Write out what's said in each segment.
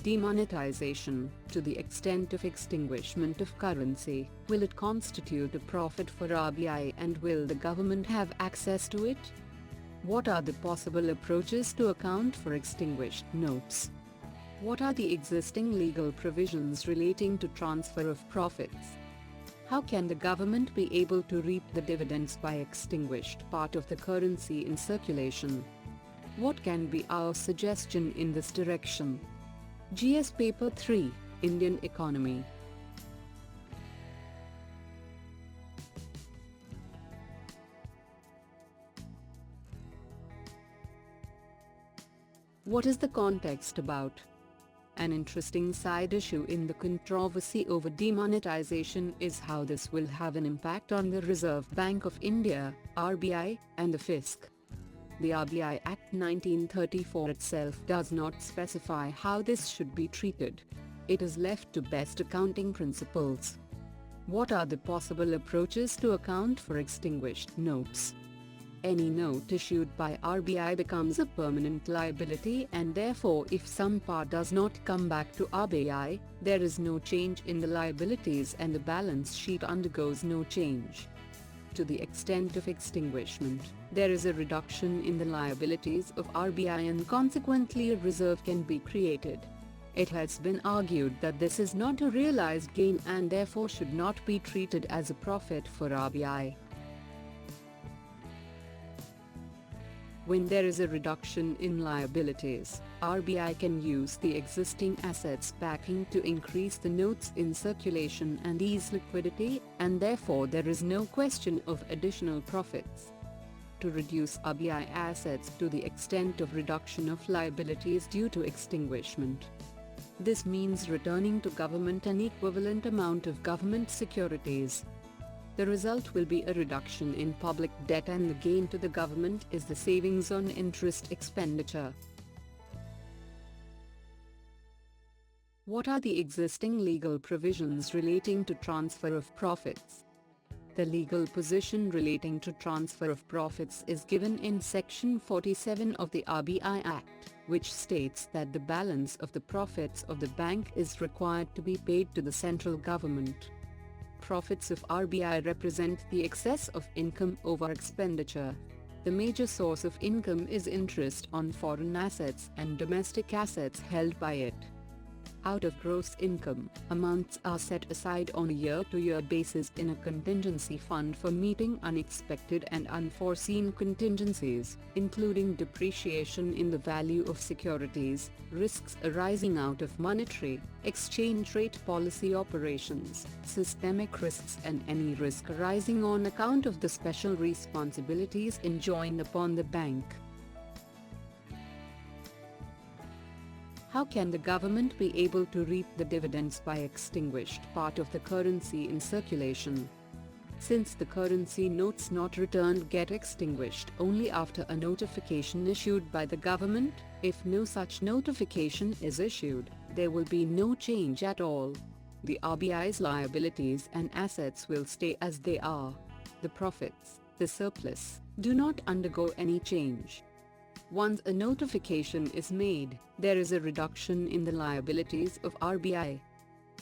demonetization, to the extent of extinguishment of currency, will it constitute a profit for RBI and will the government have access to it? What are the possible approaches to account for extinguished notes? What are the existing legal provisions relating to transfer of profits? How can the government be able to reap the dividends by extinguished part of the currency in circulation? What can be our suggestion in this direction? GS Paper 3, Indian Economy. What is the context about? An interesting side issue in the controversy over demonetization is how this will have an impact on the Reserve Bank of India, RBI, and the Fisc. The RBI Act 1934 itself does not specify how this should be treated. It is left to best accounting principles. What are the possible approaches to account for extinguished notes? Any note issued by RBI becomes a permanent liability, and therefore if some part does not come back to RBI, there is no change in the liabilities and the balance sheet undergoes no change. To the extent of extinguishment, there is a reduction in the liabilities of RBI and consequently a reserve can be created. It has been argued that this is not a realized gain and therefore should not be treated as a profit for RBI. When there is a reduction in liabilities, RBI can use the existing assets backing to increase the notes in circulation and ease liquidity, and therefore there is no question of additional profits. To reduce RBI assets to the extent of reduction of liabilities due to extinguishment. This means returning to government an equivalent amount of government securities. The result will be a reduction in public debt and the gain to the government is the savings on interest expenditure. What are the existing legal provisions relating to transfer of profits? The legal position relating to transfer of profits is given in Section 47 of the RBI Act, which states that the balance of the profits of the bank is required to be paid to the central government. Profits of RBI represent the excess of income over expenditure. The major source of income is interest on foreign assets and domestic assets held by it. Out of gross income, amounts are set aside on a year-to-year basis in a contingency fund for meeting unexpected and unforeseen contingencies, including depreciation in the value of securities, risks arising out of monetary, exchange rate policy operations, systemic risks and any risk arising on account of the special responsibilities enjoined upon the bank. How can the government be able to reap the dividends by extinguished part of the currency in circulation? Since the currency notes not returned get extinguished only after a notification issued by the government, if no such notification is issued, there will be no change at all. The RBI's liabilities and assets will stay as they are. The profits, the surplus, do not undergo any change. Once a notification is made, there is a reduction in the liabilities of RBI.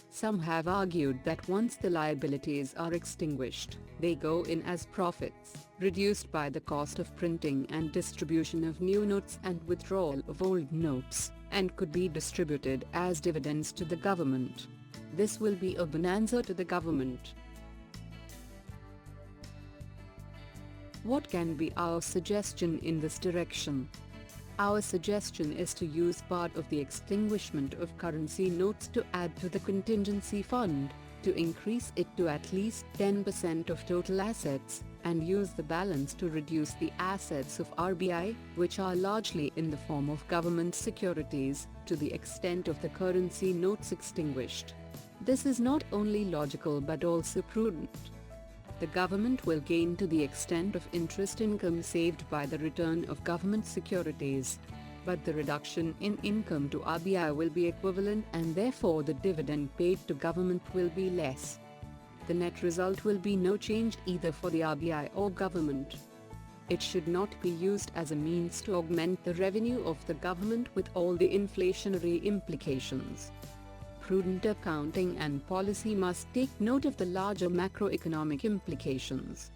Some have argued that once the liabilities are extinguished, they go in as profits, reduced by the cost of printing and distribution of new notes and withdrawal of old notes, and could be distributed as dividends to the government. This will be a bonanza to the government. What can be our suggestion in this direction? Our suggestion is to use part of the extinguishment of currency notes to add to the contingency fund, to increase it to at least 10% of total assets, and use the balance to reduce the assets of RBI, which are largely in the form of government securities, to the extent of the currency notes extinguished. This is not only logical but also prudent. The government will gain to the extent of interest income saved by the return of government securities. But the reduction in income to RBI will be equivalent and therefore the dividend paid to government will be less. The net result will be no change either for the RBI or government. It should not be used as a means to augment the revenue of the government with all the inflationary implications. Prudent accounting and policy must take note of the larger macroeconomic implications.